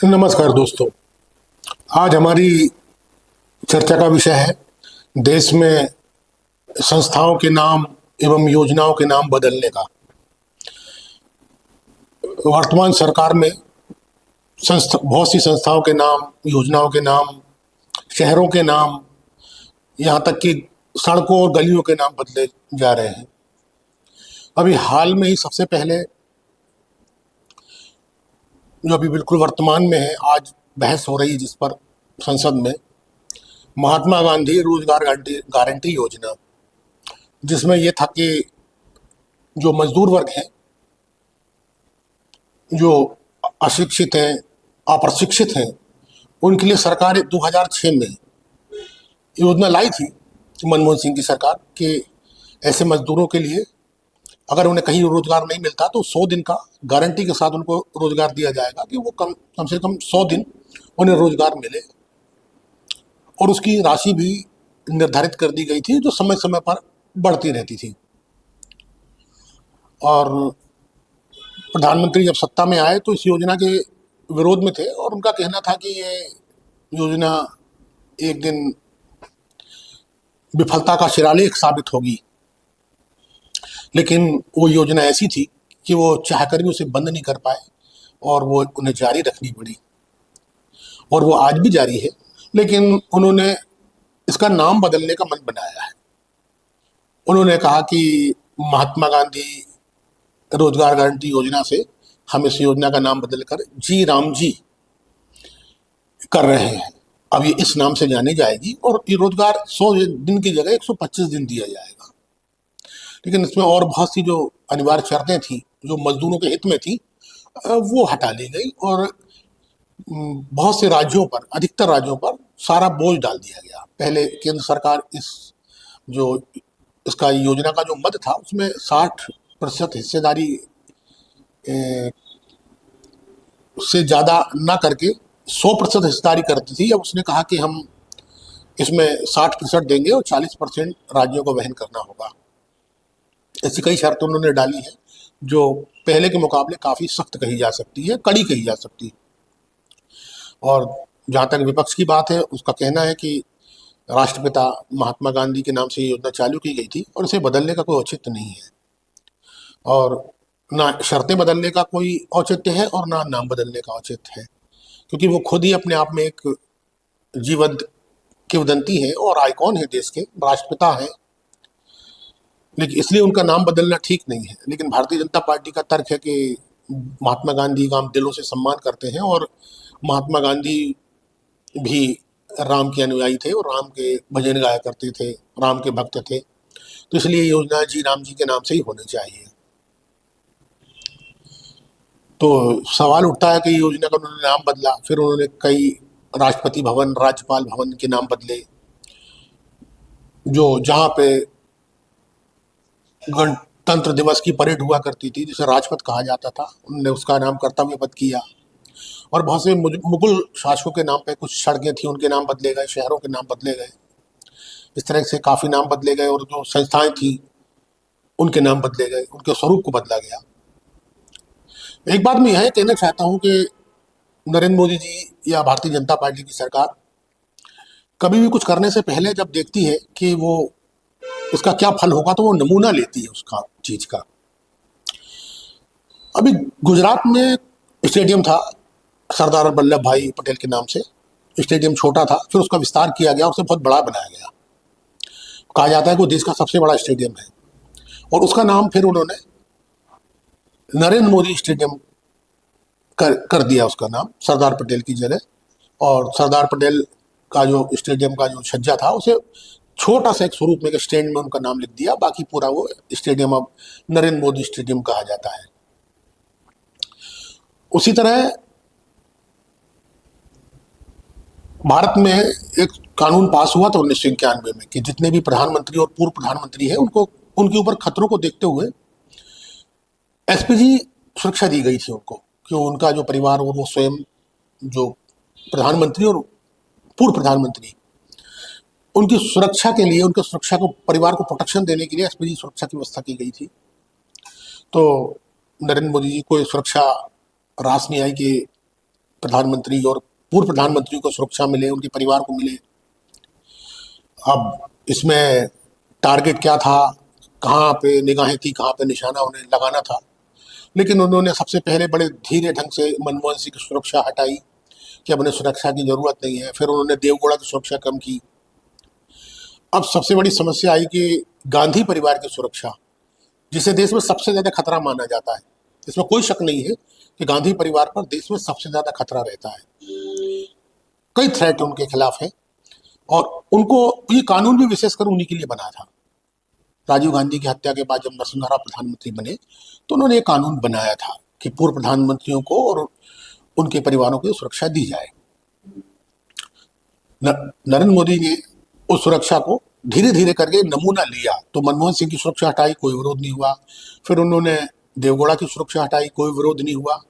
नमस्कार दोस्तों। आज हमारी चर्चा का विषय है देश में संस्थाओं के नाम एवं योजनाओं के नाम बदलने का। वर्तमान सरकार में बहुत सी संस्थाओं के नाम, योजनाओं के नाम, शहरों के नाम, यहाँ तक कि सड़कों और गलियों के नाम बदले जा रहे हैं। अभी हाल में ही सबसे पहले जो अभी बिल्कुल वर्तमान में है, आज बहस हो रही है जिस पर संसद में, महात्मा गांधी रोजगार गारंटी योजना, जिसमें यह था कि जो मजदूर वर्ग हैं, जो अशिक्षित हैं, अप्रशिक्षित हैं, उनके लिए सरकार 2006 में योजना लाई थी, मनमोहन सिंह की सरकार, कि ऐसे मजदूरों के लिए अगर उन्हें कहीं रोजगार नहीं मिलता तो 100 दिन का गारंटी के साथ उनको रोजगार दिया जाएगा कि वो कम से कम 100 दिन उन्हें रोजगार मिले। और उसकी राशि भी निर्धारित कर दी गई थी जो समय समय पर बढ़ती रहती थी। और प्रधानमंत्री जब सत्ता में आए तो इस योजना के विरोध में थे और उनका कहना था कि ये योजना एक दिन विफलता का शिलालेख साबित होगी। लेकिन वो योजना ऐसी थी कि वो चाहकर भी उसे बंद नहीं कर पाए और वो उन्हें जारी रखनी पड़ी, और वो आज भी जारी है। लेकिन उन्होंने इसका नाम बदलने का मन बनाया है। उन्होंने कहा कि महात्मा गांधी रोजगार गारंटी योजना से हम इस योजना का नाम बदलकर जी राम जी कर रहे हैं। अब ये इस नाम से जानी जाएगी और ये रोजगार 100 दिन की जगह 125 दिन दिया जाएगा। लेकिन इसमें और बहुत सी जो अनिवार्य शर्तें थी जो मजदूरों के हित में थी, वो हटा ली गई और बहुत से राज्यों पर, अधिकतर राज्यों पर सारा बोझ डाल दिया गया। पहले केंद्र सरकार इसका योजना का जो मद था उसमें 60% हिस्सेदारी से ज़्यादा ना करके 100% हिस्सेदारी करती थी। अब उसने कहा कि हम इसमें 60% देंगे और 40% राज्यों को वहन करना होगा। ऐसी कई शर्तें उन्होंने डाली हैं जो पहले के मुकाबले काफ़ी सख्त कही जा सकती है, कड़ी कही जा सकती है। और जहाँ तक विपक्ष की बात है, उसका कहना है कि राष्ट्रपिता महात्मा गांधी के नाम से ये योजना चालू की गई थी और इसे बदलने का कोई औचित्य नहीं है, और ना शर्तें बदलने का कोई औचित्य है और ना नाम बदलने का औचित्य है, क्योंकि वो खुद ही अपने आप में एक जीवंत किंवदंती है और आइकॉन है, देश के राष्ट्रपिता हैं। लेकिन इसलिए उनका नाम बदलना ठीक नहीं है। लेकिन भारतीय जनता पार्टी का तर्क है कि महात्मा गांधी का हम दिलों से सम्मान करते हैं और महात्मा गांधी भी राम के अनुयायी थे और राम के भजन गाया करते थे, राम के भक्त थे, तो इसलिए योजना जी राम जी के नाम से ही होनी चाहिए। तो सवाल उठता है कि योजना का उन्होंने नाम बदला, फिर उन्होंने कई राष्ट्रपति भवन, राज्यपाल भवन के नाम बदले, जो जहाँ पे गणतंत्र दिवस की परेड हुआ करती थी जिसे राजपथ कहा जाता था, उन्होंने उसका नाम कर्तव्य पथ किया। और बहुत से मुगल शासकों के नाम पे कुछ सड़कें थी, उनके नाम बदले गए, शहरों के नाम बदले गए, इस तरह से काफ़ी नाम बदले गए। और जो संस्थाएं थी उनके नाम बदले गए, उनके स्वरूप को बदला गया। एक बात मैं यह कहना चाहता हूँ कि नरेंद्र मोदी जी या भारतीय जनता पार्टी की सरकार कभी भी कुछ करने से पहले जब देखती है कि वो इसका क्या फल होगा तो वो नमूना लेती है उसका चीज का। अभी गुजरात में स्टेडियम था सरदार वल्लभ भाई पटेल के नाम से। स्टेडियम छोटा था, फिर उसका विस्तार किया गया, उसे बहुत बड़ा बनाया गया। कहा जाता है कि वो देश का सबसे बड़ा स्टेडियम है, और उसका नाम फिर उन्होंने नरेंद्र मोदी स्टेडियम कर दिया, उसका नाम सरदार पटेल की जगह। और सरदार पटेल का जो स्टेडियम का जो छज्जा था उसे छोटा सा एक स्वरूप में स्टैंड में उनका नाम लिख दिया, बाकी पूरा वो स्टेडियम अब नरेंद्र मोदी स्टेडियम कहा जाता है। उसी तरह भारत में एक कानून पास हुआ था 1991 में कि जितने भी प्रधानमंत्री और पूर्व प्रधानमंत्री हैं उनको, उनके ऊपर खतरों को देखते हुए एसपीजी सुरक्षा दी गई थी उनको, कि उनका जो परिवार और वो स्वयं, जो प्रधानमंत्री और पूर्व प्रधानमंत्री, उनकी सुरक्षा के लिए, उनके सुरक्षा को, परिवार को प्रोटेक्शन देने के लिए एसपीजी सुरक्षा की व्यवस्था की गई थी। तो नरेंद्र मोदी जी को सुरक्षा रास नहीं आई कि प्रधानमंत्री और पूर्व प्रधानमंत्री को सुरक्षा मिले, उनके परिवार को मिले। अब इसमें टारगेट क्या था, कहाँ पे निगाहें थी, कहाँ पे निशाना उन्हें लगाना था, लेकिन उन्होंने सबसे पहले बड़े धीरे ढंग से मनमोहन सिंह की सुरक्षा हटाई कि अब उन्हें सुरक्षा की जरूरत नहीं है। फिर उन्होंने देवगौड़ा की सुरक्षा कम की। अब सबसे बड़ी समस्या आई कि गांधी परिवार की सुरक्षा, जिसे देश में सबसे ज्यादा खतरा माना जाता है, इसमें कोई शक नहीं है कि गांधी परिवार पर देश में सबसे ज्यादा खतरा रहता है। कई थ्रेट उनके खिलाफ है और उनको ये कानून भी विशेषकर उन्हीं के लिए बना था। राजीव गांधी की हत्या के बाद जब नरसिम्हा राव प्रधानमंत्री बने तो उन्होंने एक कानून बनाया था कि पूर्व प्रधानमंत्रियों को और उनके परिवारों को सुरक्षा दी जाए। नरेंद्र मोदी ने उस सुरक्षा को धीरे धीरे करके नमूना लिया। तो मनमोहन सिंह की सुरक्षा हटाई, कोई विरोध नहीं हुआ। फिर उन्होंने देवगौड़ा की सुरक्षा हटाई, कोई विरोध नहीं हुआ।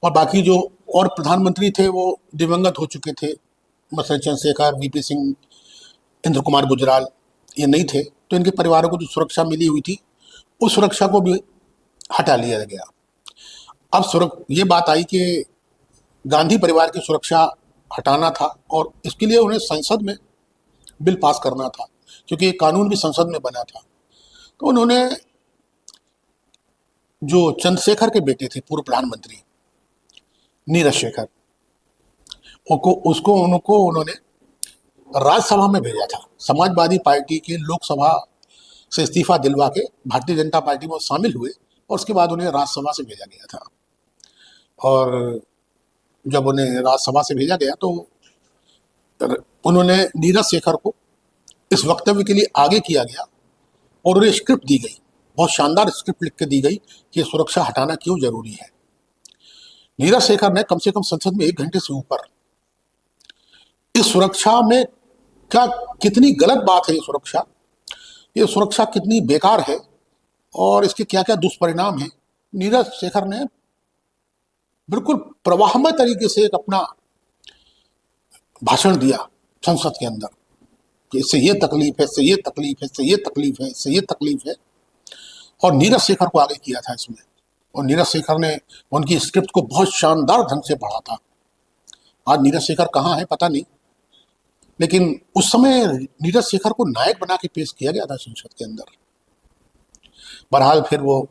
और बाकी जो और प्रधानमंत्री थे वो दिवंगत हो चुके थे, मसलन चंद्रशेखर, वीपी सिंह, इंद्र कुमार गुजराल, ये नहीं थे। तो इनके परिवारों को जो सुरक्षा मिली हुई थी उस सुरक्षा को भी हटा लिया गया। अब ये बात आई कि गांधी परिवार की सुरक्षा हटाना था और इसके लिए उन्हें संसद में बिल पास करना था, क्योंकि ये कानून भी संसद में बना था। तो उन्होंने जो चंद्रशेखर के बेटे थे पूर्व प्रधानमंत्री नीरज शेखर, उनको उन्होंने राज्यसभा में भेजा था। समाजवादी पार्टी के लोकसभा से इस्तीफा दिलवा के भारतीय जनता पार्टी में शामिल हुए और उसके बाद उन्हें राज्यसभा से भेजा गया था। और जब उन्हें राज्यसभा से भेजा गया तो उन्होंने नीरज शेखर को इस वक्तव्य के लिए आगे किया गया और उन्हें स्क्रिप्ट दी गई, बहुत शानदार स्क्रिप्ट लिख के दी गई कि सुरक्षा हटाना क्यों जरूरी है। नीरज शेखर ने कम से कम संसद में 1 घंटे से ऊपर इस सुरक्षा में क्या कितनी गलत बात है, ये सुरक्षा कितनी बेकार है और इसके क्या क्या दुष्परिणाम है, नीरज शेखर ने बिल्कुल प्रवाहमय तरीके से एक अपना भाषण दिया संसद के अंदर कि इससे ये तकलीफ है, इससे ये तकलीफ है, इससे ये तकलीफ है, इससे ये तकलीफ है। और नीरज शेखर को आगे किया था इसमें, और नीरज शेखर ने उनकी स्क्रिप्ट को बहुत शानदार ढंग से पढ़ा था। आज नीरज शेखर कहाँ है पता नहीं, लेकिन उस समय नीरज शेखर को नायक बना के पेश किया गया था संसद के अंदर। बहरहाल फिर वो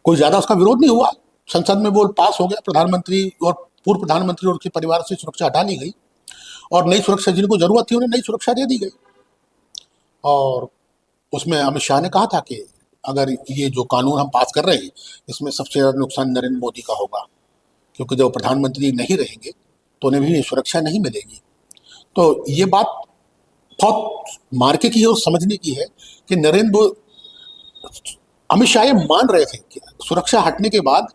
कोई ज्यादा उसका विरोध नहीं हुआ, संसद में वो पास हो गया। प्रधानमंत्री और पूर्व प्रधानमंत्री और उसके परिवार से सुरक्षा हटा ली गई और नई सुरक्षा जिनको जरूरत थी उन्हें नई सुरक्षा दे दी गई। और उसमें अमित शाह ने कहा था कि अगर ये जो कानून हम पास कर रहे हैं इसमें सबसे ज्यादा नुकसान नरेंद्र मोदी का होगा, क्योंकि जब प्रधानमंत्री नहीं रहेंगे तो उन्हें भी सुरक्षा नहीं मिलेगी। तो ये बात बहुत मार्के की है और समझने की है कि अमित शाह ये मान रहे थे कि सुरक्षा हटने के बाद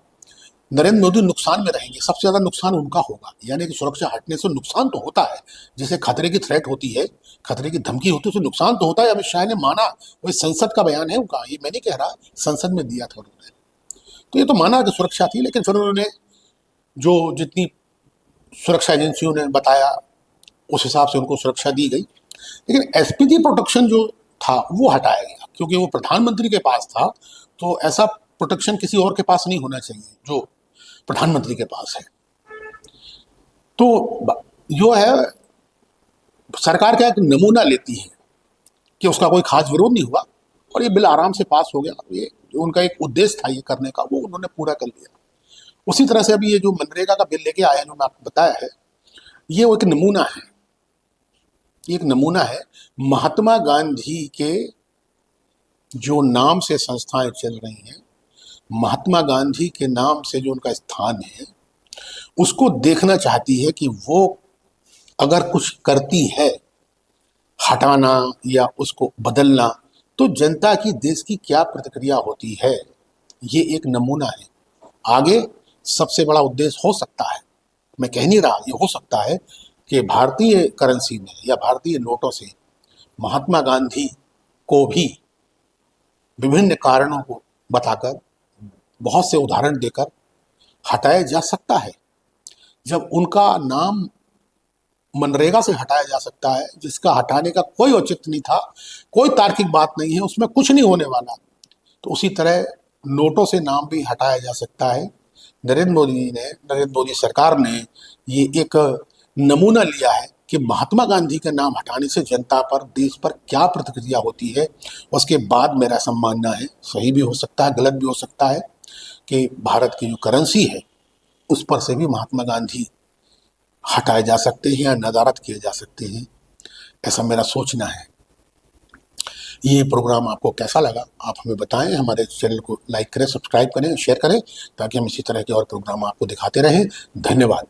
नरेंद्र मोदी नुकसान में रहेंगे, सबसे ज्यादा नुकसान उनका होगा। यानी कि सुरक्षा हटने से नुकसान तो होता है, जैसे खतरे की थ्रेट होती है, खतरे की धमकी होती है, उससे नुकसान तो होता है। अमित शाह ने माना, वही संसद का बयान है उनका, ये मैं नहीं कह रहा, संसद में दिया था उन्होंने। तो ये तो माना कि सुरक्षा थी, लेकिन फिर उन्होंने जो जितनी सुरक्षा एजेंसियों ने बताया उस हिसाब से उनको सुरक्षा दी गई। लेकिन एसपीजी प्रोटेक्शन जो था वो हटाया गया, क्योंकि वो प्रधानमंत्री के पास था, तो ऐसा प्रोटेक्शन किसी और के पास नहीं होना चाहिए जो प्रधानमंत्री के पास है। तो जो है सरकार का एक नमूना लेती है कि उसका कोई खास विरोध नहीं हुआ और ये बिल आराम से पास हो गया। ये जो उनका एक उद्देश्य था ये करने का, वो उन्होंने पूरा कर लिया। उसी तरह से अभी ये जो मनरेगा का बिल लेके आए हैं, जो मैं आपको बताया है, ये एक नमूना है। एक नमूना है महात्मा गांधी के जो नाम से संस्थाएं चल रही हैं, महात्मा गांधी के नाम से जो उनका स्थान है, उसको देखना चाहती है कि वो अगर कुछ करती है हटाना या उसको बदलना, तो जनता की, देश की क्या प्रतिक्रिया होती है। ये एक नमूना है। आगे सबसे बड़ा उद्देश्य हो सकता है, मैं कह नहीं रहा, ये हो सकता है कि भारतीय करेंसी में या भारतीय नोटों से महात्मा गांधी को भी विभिन्न कारणों को बताकर, बहुत से उदाहरण देकर हटाया जा सकता है। जब उनका नाम मनरेगा से हटाया जा सकता है, जिसका हटाने का कोई औचित्य नहीं था, कोई तार्किक बात नहीं है, उसमें कुछ नहीं होने वाला, तो उसी तरह नोटों से नाम भी हटाया जा सकता है। नरेंद्र मोदी सरकार ने ये एक नमूना लिया है कि महात्मा गांधी का नाम हटाने से जनता पर, देश पर क्या प्रतिक्रिया होती है। उसके बाद मेरा सम्मानना है, सही भी हो सकता है, गलत भी हो सकता है, कि भारत की जो करेंसी है उस पर से भी महात्मा गांधी हटाए जा सकते हैं या नदारद किए जा सकते हैं, ऐसा मेरा सोचना है। ये प्रोग्राम आपको कैसा लगा आप हमें बताएं। हमारे चैनल को लाइक करें, सब्सक्राइब करें, शेयर करें, ताकि हम इसी तरह के और प्रोग्राम आपको दिखाते रहें। धन्यवाद।